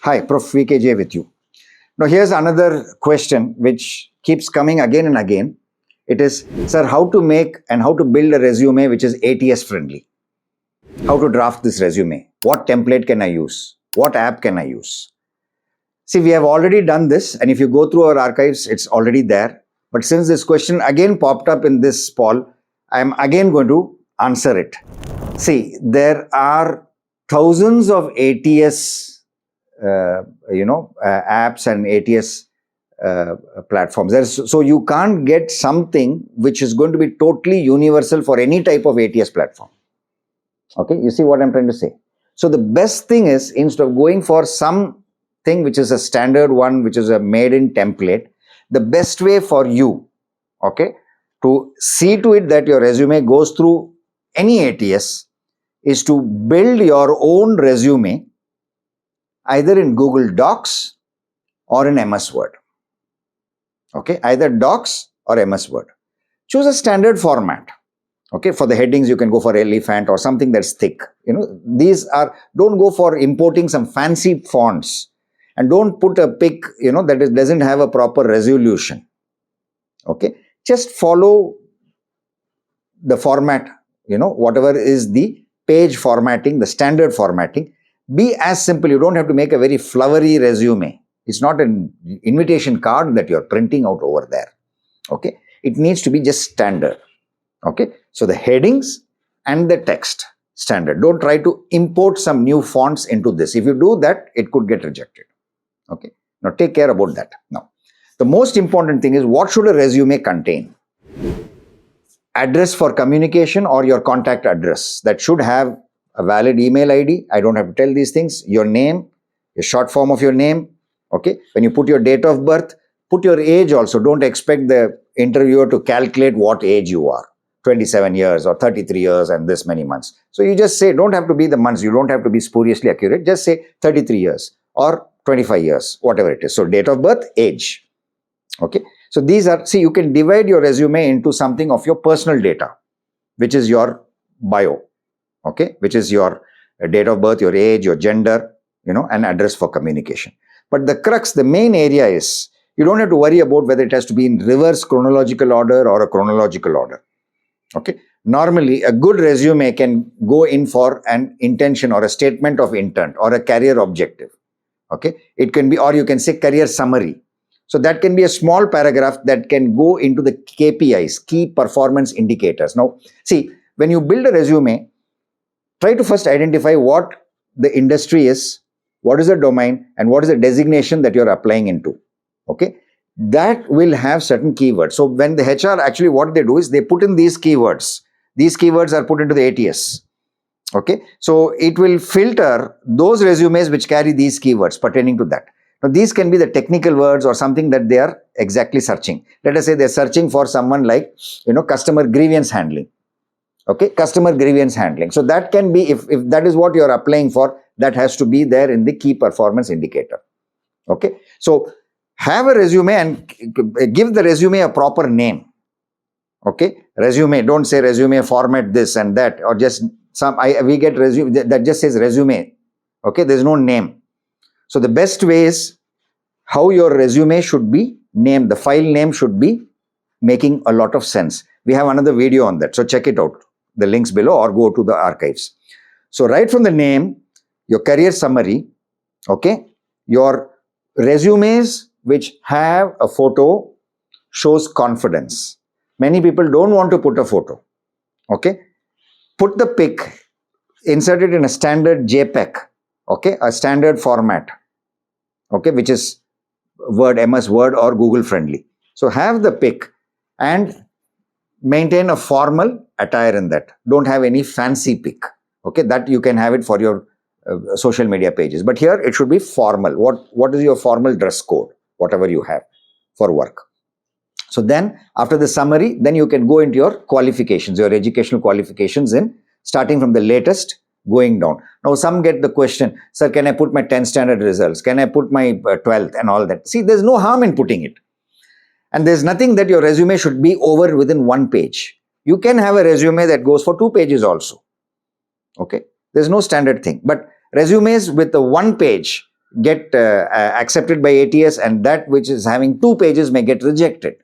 Hi, Prof. VKJ with you. Now, here's another question which keeps coming again and again. It is, sir, how to make and how to build a resume which is ATS-friendly? How to draft this resume? What template can I use? What app can I use? See, we have already done this, and if you go through our archives, it's already there. But since this question again popped up in this poll, I'm again going to answer it. See, there are thousands of ATS apps and ATS platforms. So you can't get something which is going to be totally universal for any type of ATS platform. Okay, you see what I'm trying to say? So the best thing is, instead of going for something which is a standard one, which is a made-in template, the best way for you, okay, to see to it that your resume goes through any ATS is to build your own resume either in Google Docs or in MS Word. Okay, either Docs or MS Word. Choose a standard format. Okay, for the headings, you can go for elephant or something that's thick. Don't go for importing some fancy fonts, and don't put a pic, that doesn't have a proper resolution. Okay, just follow the format, whatever is the page formatting, the standard formatting. Be as simple. You don't have to make a very flowery resume. It's not an invitation card that you're printing out over there. Okay, it needs to be just standard. Okay, so the headings and the text standard. Don't try to import some new fonts into this. If you do that, it could get rejected. Okay, now take care about that. Now, the most important thing is, what should a resume contain? Address for communication or your contact address. That should have a valid email ID. I don't have to tell these things. Your name, a short form of your name. Okay, when you put your date of birth, put your age also. Don't expect the interviewer to calculate what age you are. 27 years or 33 years and this many months. So you just say, don't have to be the months. You don't have to be spuriously accurate. Just say 33 years or 25 years, whatever it is. So date of birth, age. Okay. So these are, see, you can divide your resume into something of your personal data, which is your bio. Okay. Which is your date of birth, your age, your gender, and address for communication. But the crux, the main area is, you don't have to worry about whether it has to be in reverse chronological order or a chronological order. Okay. Normally, a good resume can go in for an intention or a statement of intent or a career objective. Okay. It can be, or you can say career summary. So that can be a small paragraph that can go into the KPIs, key performance indicators. Now, see, when you build a resume, try to first identify what the industry is, what is the domain, and what is the designation that you're applying into. Okay. That will have certain keywords. So when the HR, actually what they do is they put in these keywords. These keywords are put into the ATS. Okay. So it will filter those resumes which carry these keywords pertaining to that. Now these can be the technical words or something that they are exactly searching. Let us say they're searching for someone like, customer grievance handling. Okay. Customer grievance handling. So that can be, if that is what you're applying for, that has to be there in the key performance indicator. Okay. So have a resume and give the resume a proper name. Okay. Resume. Don't say resume format this and that, or just we get resume that just says resume. Okay. There's no name. So the best way is how your resume should be named. The file name should be making a lot of sense. We have another video on that. So check it out. The links below, or go to the archives. So right from the name, your career summary, okay, your resumes which have a photo shows confidence. Many people don't want to put a photo. Okay. Put the pic, insert it in a standard JPEG. Okay. A standard format. Okay. Which is Word, MS Word or Google friendly. So have the pic and maintain a formal attire in that. Don't have any fancy pic. Okay. That you can have it for your social media pages. But here it should be formal. What is your formal dress code? Whatever you have for work. So then after the summary, then you can go into your qualifications, your educational qualifications starting from the latest going down. Now some get the question, sir, can I put my 10th standard results? Can I put my 12th and all that? See, there's no harm in putting it. And there's nothing that your resume should be over within one page. You can have a resume that goes for 2 pages also. Okay. There's no standard thing. But resumes with the 1 page, get accepted by ATS, and that which is having 2 pages may get rejected.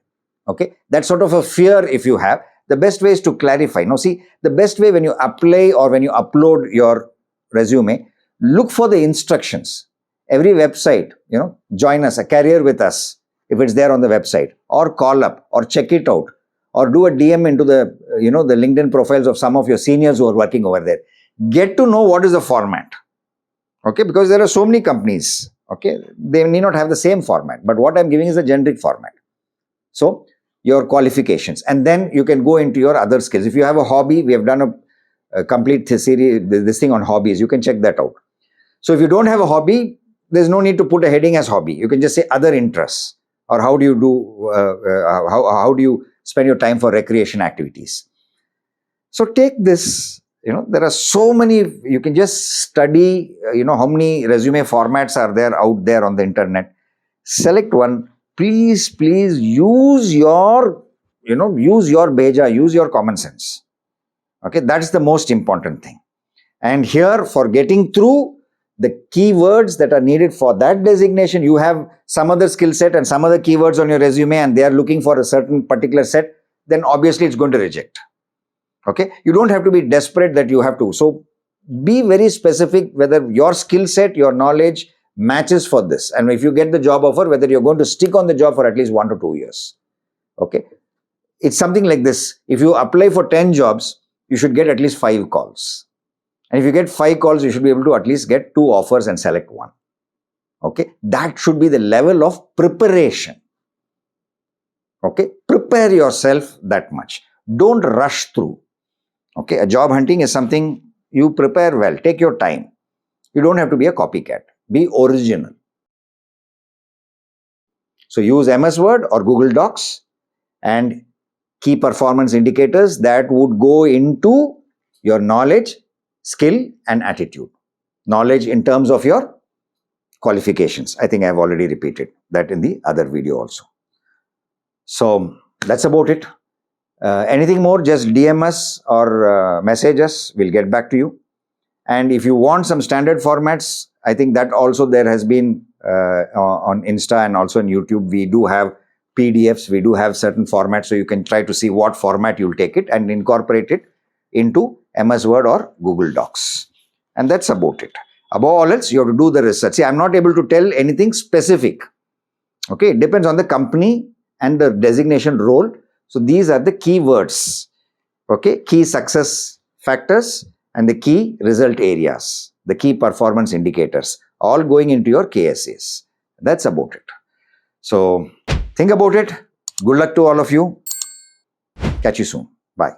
Okay, that sort of a fear if you have. The best way is to clarify. Now see, the best way when you apply or when you upload your resume, look for the instructions. Every website, join us, a career with us, if it's there on the website, or call up, or check it out, or do a DM into the, the LinkedIn profiles of some of your seniors who are working over there. Get to know what is the format. Okay, because there are so many companies. Okay, they need not have the same format, but what I'm giving is a generic format. So, your qualifications, and then you can go into your other skills. If you have a hobby, we have done a complete series, this thing on hobbies. You can check that out. So, if you don't have a hobby, there's no need to put a heading as hobby. You can just say other interests, or how do you do, how do you spend your time for recreation activities. So, take this. There are so many, you can just study, how many resume formats are there out there on the internet. Select one. Please use your, use your beja, use your common sense. Okay, that's the most important thing. And here, for getting through the keywords that are needed for that designation, you have some other skill set and some other keywords on your resume, and they are looking for a certain particular set, then obviously it's going to reject. Okay, you don't have to be desperate that you have to. So be very specific whether your skill set, your knowledge matches for this. And if you get the job offer, whether you're going to stick on the job for at least 1 to 2 years. Okay, it's something like this. If you apply for 10 jobs, you should get at least 5 calls. And if you get 5 calls, you should be able to at least get 2 offers and select one. Okay, that should be the level of preparation. Okay, prepare yourself that much. Don't rush through. Okay, a job hunting is something you prepare well. Take your time. You don't have to be a copycat. Be original. So use MS Word or Google Docs and key performance indicators that would go into your knowledge, skill and attitude. Knowledge in terms of your qualifications. I think I have already repeated that in the other video also. So that's about it. Anything more, just DM us or message us. We'll get back to you. And if you want some standard formats, I think that also there has been on Insta and also on YouTube. We do have PDFs. We do have certain formats. So you can try to see what format you'll take it and incorporate it into MS Word or Google Docs. And that's about it. Above all else, you have to do the research. See, I'm not able to tell anything specific. Okay, it depends on the company and the designation role. So these are the keywords, okay, key success factors and the key result areas, the key performance indicators, all going into your KSAs. That's about it. So think about it. Good luck to all of you. Catch you soon. Bye.